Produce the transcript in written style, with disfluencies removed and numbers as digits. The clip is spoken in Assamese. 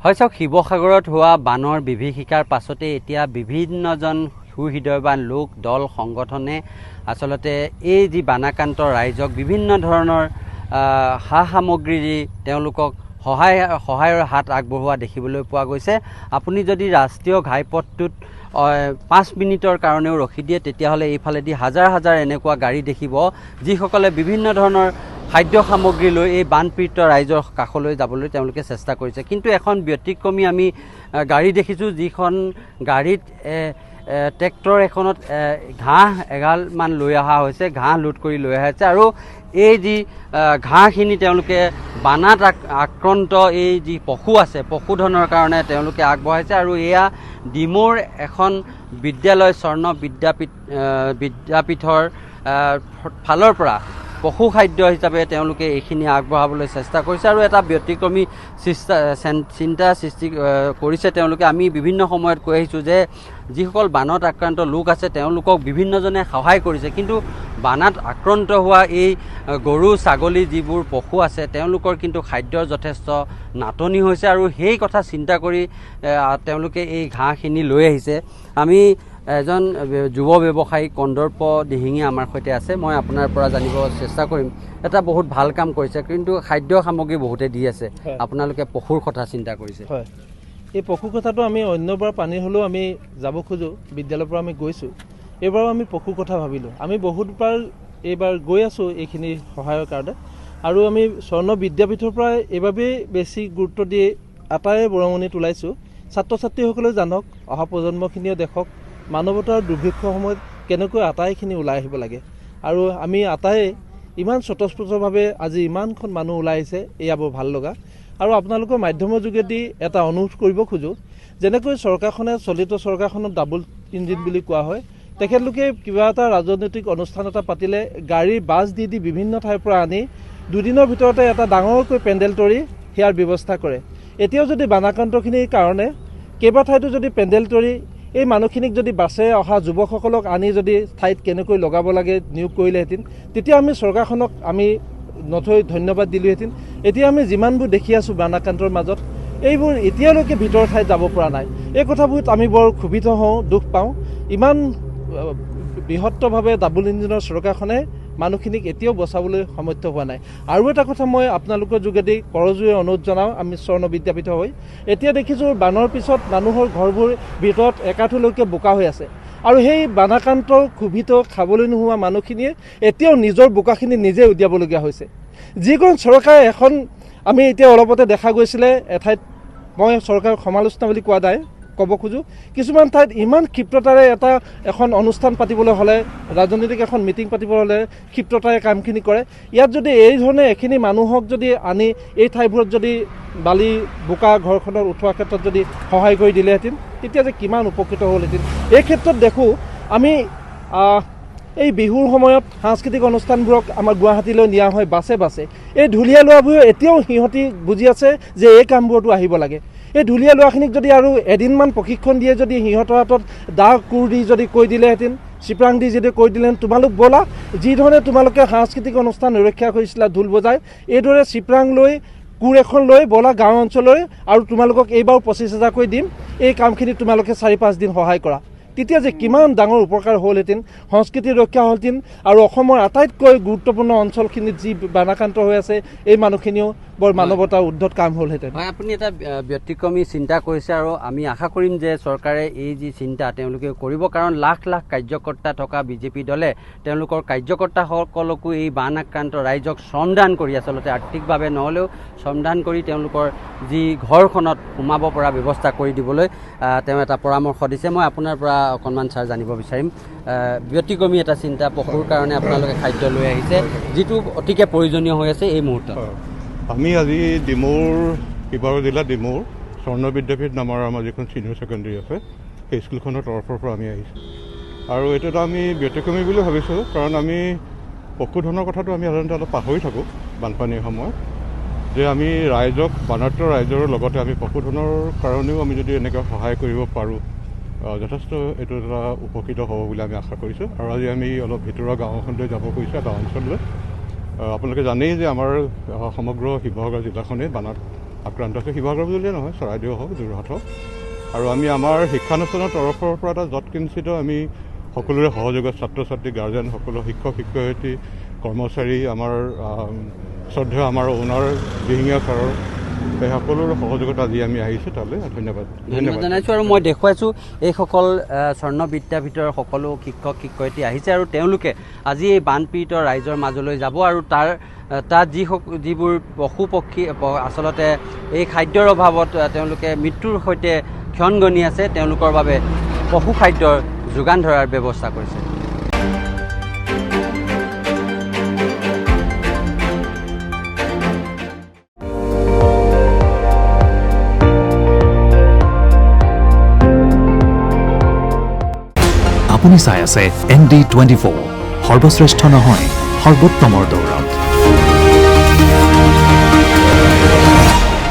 হয় চাওক, শিৱসাগৰত হোৱা বানৰ বিভীষিকাৰ পাছতে এতিয়া বিভিন্নজন সুহৃদয়বান লোক দল সংগঠনে আচলতে এই যি বানাক্ৰান্ত ৰাইজক বিভিন্ন ধৰণৰ সা সামগ্ৰী দি তেওঁলোকক সহায়ৰ হাত আগবঢ়োৱা দেখিবলৈ পোৱা গৈছে। আপুনি যদি ৰাষ্ট্ৰীয় ঘাইপথটোত 5 মিনিটৰ কাৰণেও ৰখি দিয়ে তেতিয়াহ'লে এইফালেদি হাজাৰ হাজাৰ এনেকুৱা গাড়ী দেখিব যিসকলে বিভিন্ন ধৰণৰ খাদ্য সামগ্ৰী লৈ এই বানপীড়িত ৰাইজৰ কাষলৈ যাবলৈ তেওঁলোকে চেষ্টা কৰিছে। কিন্তু এখন ব্যতিক্ৰমী আমি গাড়ী দেখিছোঁ, যিখন গাড়ীত ট্ৰেক্টৰ এখনত ঘাঁহ এগালমান লৈ অহা হৈছে, ঘাঁহ লোড কৰি লৈ অহা হৈছে আৰু এই যি ঘাঁহখিনি তেওঁলোকে বানাত আক্ৰান্ত এই যি পশু আছে পশুধনৰ কাৰণে তেওঁলোকে আগবঢ়াইছে। আৰু এয়া ডিমৌৰ এখন বিদ্যালয় স্বৰ্ণ বিদ্যাপীঠৰ ফালৰ পৰা পশু খাদ্য হিচাপে তেওঁলোকে এইখিনি আগবঢ়াবলৈ চেষ্টা কৰিছে আৰু এটা ব্যতিক্ৰমী চিন্তা সৃষ্টি কৰিছে তেওঁলোকে। আমি বিভিন্ন সময়ত কৈ আহিছোঁ যে যিসকল বানত আক্ৰান্ত লোক আছে তেওঁলোকক বিভিন্নজনে সহায় কৰিছে, কিন্তু বানত আক্ৰান্ত হোৱা এই গৰু ছাগলী যিবোৰ পশু আছে তেওঁলোকৰ কিন্তু খাদ্যৰ যথেষ্ট নাটনি হৈছে আৰু সেই কথা চিন্তা কৰি তেওঁলোকে এই ঘাঁহখিনি লৈ আহিছে। আমি এজন যুৱ ব্যৱসায়ী কন্দৰ্প দিহিঙী আমাৰ সৈতে আছে, মই আপোনাৰ পৰা জানিব চেষ্টা কৰিম। এটা বহুত ভাল কাম কৰিছে, কিন্তু খাদ্য সামগ্ৰী বহুতে দি আছে, আপোনালোকে পশুৰ কথা চিন্তা কৰিছে। হয়, এই পশুৰ কথাটো আমি অন্যবাৰ পানী হ'লেও আমি যাব খোজোঁ, বিদ্যালয়ৰ পৰা আমি গৈছোঁ, এইবাৰো আমি পশুৰ কথা ভাবিলোঁ। আমি বহুতবাৰ এইবাৰ গৈ আছোঁ এইখিনি সহায়ৰ কাৰণে আৰু আমি স্বৰ্ণ বিদ্যাপীঠৰ পৰা এইবাবেই বেছি গুৰুত্ব দি আটায়ে বৰঙণিত ওলাইছোঁ। ছাত্ৰ ছাত্ৰীসকলেও জানক, অহা প্ৰজন্মখিনিয়ে দেখক মানৱতাৰ দুৰ্ভিক্ষৰ সময়ত কেনেকৈ আটাইখিনি ওলাই আহিব লাগে। আৰু আমি আটায়ে ইমান স্বতঃস্ফূৰ্তভাৱে আজি ইমানখন মানুহ ওলাই আহিছে, এয়া বৰ ভাল লগা। আৰু আপোনালোকৰ মাধ্যমৰ যোগেদি এটা অনুৰোধ কৰিব খোজোঁ, যেনেকৈ চৰকাৰখনে চলিত চৰকাৰখনত ডাবল ইঞ্জিন বুলি কোৱা হয়, তেখেতলোকে কিবা এটা ৰাজনৈতিক অনুষ্ঠান এটা পাতিলে গাড়ী বাছ দি বিভিন্ন ঠাইৰ পৰা আনি দুদিনৰ ভিতৰতে এটা ডাঙৰকৈ পেণ্ডেল তৰি সেয়াৰ ব্যৱস্থা কৰে। এতিয়াও যদি বানাক্ৰান্তখিনিৰ কাৰণে কেইবা ঠাইতো যদি পেণ্ডেল তৰি এই মানুহখিনিক যদি বাছে অহা যুৱকসকলক আনি যদি ঠাইত কেনেকৈ লগাব লাগে নিয়োগ কৰিলেহেঁতেন, তেতিয়া আমি চৰকাৰখনক আমি নথৈ ধন্যবাদ দিলোহেঁতেন। এতিয়া আমি যিমানবোৰ দেখি আছোঁ বানাক্ৰান্তৰ মাজত, এইবোৰ এতিয়ালৈকে ভিতৰৰ ঠাইত যাব পৰা নাই। এই কথাবোৰত আমি বৰ ক্ষোভিত হওঁ, দুখ পাওঁ। ইমান বৃহত্তৰভাৱে ডাবল ইঞ্জিনৰ চৰকাৰখনে মানুহখিনিক এতিয়াও বচাবলৈ সমৰ্থ হোৱা নাই। আৰু এটা কথা মই আপোনালোকৰ যোগেদি কৰজোৰে অনুৰোধ জনাওঁ, আমি স্বৰ্ণ বিদ্যাপীঠ হৈ এতিয়া দেখিছোঁ বানৰ পিছত মানুহৰ ঘৰবোৰ ভিতৰত একাঠুলৈকে বোকা হৈ আছে আৰু সেই বানাক্ৰান্ত ক্ষোভিত খাবলৈ নোহোৱা মানুহখিনিয়ে এতিয়াও নিজৰ বোকাখিনি নিজে উলিয়াবলগীয়া হৈছে। যিখন চৰকাৰে এখন আমি এতিয়া অলপতে দেখা গৈছিলে এঠাইত, মই চৰকাৰক সমালোচনা বুলি কোৱা নাই, ক'ব খোজোঁ কিছুমান ঠাইত ইমান ক্ষিপ্ৰতাৰে এখন অনুষ্ঠান পাতিবলৈ হ'লে, ৰাজনৈতিক এখন মিটিং পাতিবলৈ হ'লে ক্ষিপ্ৰতাৰে কামখিনি কৰে। ইয়াত যদি এই ধৰণে এখিনি মানুহক যদি আনি এই ঠাইবোৰত যদি বালি বোকা ঘৰখনত উঠোৱাৰ ক্ষেত্ৰত যদি সহায় কৰি দিলেহেঁতেন, তেতিয়া যে কিমান উপকৃত হ'লহেঁতেন। এই ক্ষেত্ৰত দেখোঁ আমি এই বিহুৰ সময়ত সাংস্কৃতিক অনুষ্ঠানবোৰক আমাৰ গুৱাহাটীলৈ নিয়া হয় বাছে বাছে। এই ঢুলীয়া লোৱাবোৰে এতিয়াও সিহঁতি বুজি আছে যে এই কামবোৰতো আহিব লাগে। এই ঢুলীয়া লোৱাখিনিক যদি আৰু এদিনমান প্ৰশিক্ষণ দিয়ে, যদি সিহঁতৰ হাতত দা কোৰ দি যদি কৈ দিলেহেঁতেন, চিপৰাং দি যদি কৈ দিলেহেঁতেন, তোমালোক ব'লা, যিধৰণে তোমালোকে সাংস্কৃতিক অনুষ্ঠান ৰক্ষা কৰিছিলা ঢোল বজাই, এইদৰে চিপৰাং লৈ কোৰ এখন লৈ ব'লা গাঁও অঞ্চললৈ আৰু তোমালোকক এইবাৰ 25,000কৈ দিম, এই কামখিনি তোমালোকে 4-5 দিন সহায় কৰা। তেতিয়া যে কিমান ডাঙৰ উপকাৰ হ'লহেঁতেন, সংস্কৃতি ৰক্ষা হ'লহেঁতেন আৰু অসমৰ আটাইতকৈ গুৰুত্বপূৰ্ণ অঞ্চলখিনিত যি বানাক্ৰান্ত হৈ আছে এই মানুহখিনিও বৰ মানৱতাৰ উদ্ধত কাম হ'লহেঁতেন। হয়, আপুনি এটা ব্যতিক্ৰমী চিন্তা কৰিছে আৰু আমি আশা কৰিম যে চৰকাৰে এই যি চিন্তা তেওঁলোকে কৰিব, কাৰণ লাখ লাখ কাৰ্যকৰ্তা থকা বিজেপি দলে তেওঁলোকৰ কাৰ্যকৰ্তাসকলকো এই বান আক্ৰান্ত ৰাইজক শ্ৰমদান কৰি, আচলতে আৰ্থিকভাৱে নহ'লেও শ্ৰমদান কৰি তেওঁলোকৰ যি ঘৰখনত সোমাব পৰা ব্যৱস্থা কৰি দিবলৈ তেওঁ এটা পৰামৰ্শ দিছে। মই আপোনাৰ পৰা অকণমান ছাৰ জানিব বিচাৰিম, ব্যতিক্ৰমী এটা চিন্তা, পশুৰ কাৰণে আপোনালোকে খাদ্য লৈ আহিছে যিটো অতিকে প্ৰয়োজনীয় হৈ আছে এই মুহূৰ্তত। আমি আজি ডিমৌৰ, শিৱসাগৰ জিলা ডিমৌৰ স্বৰ্ণ বিদ্যাপীঠ নামৰ আমাৰ যিখন ছিনিয়ৰ ছেকেণ্ডেৰী আছে সেই স্কুলখনৰ তৰফৰ পৰা আমি আহিছোঁ। আৰু এইটো এটা আমি ব্যতিক্ৰমী বুলি ভাবিছোঁ, কাৰণ আমি পশুধনৰ কথাটো আমি সাধাৰণতে অলপ পাহৰি থাকোঁ বানপানীৰ সময়ত, যে আমি ৰাইজক, বানাক্ৰান্ত ৰাইজৰ লগতে আমি পশুধনৰ কাৰণেও আমি যদি এনেকৈ সহায় কৰিব পাৰোঁ, যথেষ্ট এইটো এটা উপকৃত হ'ব বুলি আমি আশা কৰিছোঁ। আৰু আজি আমি অলপ ভিতৰুৱা গাঁও এখনলৈ যাব খুজিছোঁ, এটা অঞ্চললৈ। আপোনালোকে জানেই যে আমাৰ সমগ্ৰ শিৱসাগৰ জিলাখনেই বানত আক্ৰান্ত হৈছে। শিৱসাগৰ বুলিয়ে নহয়, চৰাইদেউ হওক, যোৰহাট হওক। আৰু আমি আমাৰ শিক্ষানুষ্ঠানৰ তৰফৰ পৰা এটা যৎকিঞ্চিত আমি সকলোৰে সহযোগত ছাত্ৰ ছাত্ৰী, গাৰ্জেন, সকলো শিক্ষক শিক্ষয়িত্ৰী, কৰ্মচাৰী, আমাৰ শ্ৰদ্ধেয় আমাৰ অ'নাৰ দিহিঙীয়া ছাৰৰ এই সকলোৰে সহযোগত আজি আমি আহিছোঁ তালৈ। ধন্যবাদ জনাইছোঁ। আৰু মই দেখুৱাইছোঁ এইসকল স্বৰ্ণ বিদ্যাপীঠৰ সকলো শিক্ষক শিক্ষয়িত্ৰী আহিছে আৰু তেওঁলোকে আজি এই বানপীড়িত ৰাইজৰ মাজলৈ যাব আৰু তাত যিবোৰ পশু পক্ষী আচলতে এই খাদ্যৰ অভাৱত তেওঁলোকে মৃত্যুৰ সৈতে ক্ষণ গণি আছে, তেওঁলোকৰ বাবে পশু খাদ্যৰ যোগান ধৰাৰ ব্যৱস্থা কৰিছে। আপুনি চাই আছে ND24, সৰ্বশ্ৰেষ্ঠ নহয়, সৰ্বোত্তমৰ দৌৰা।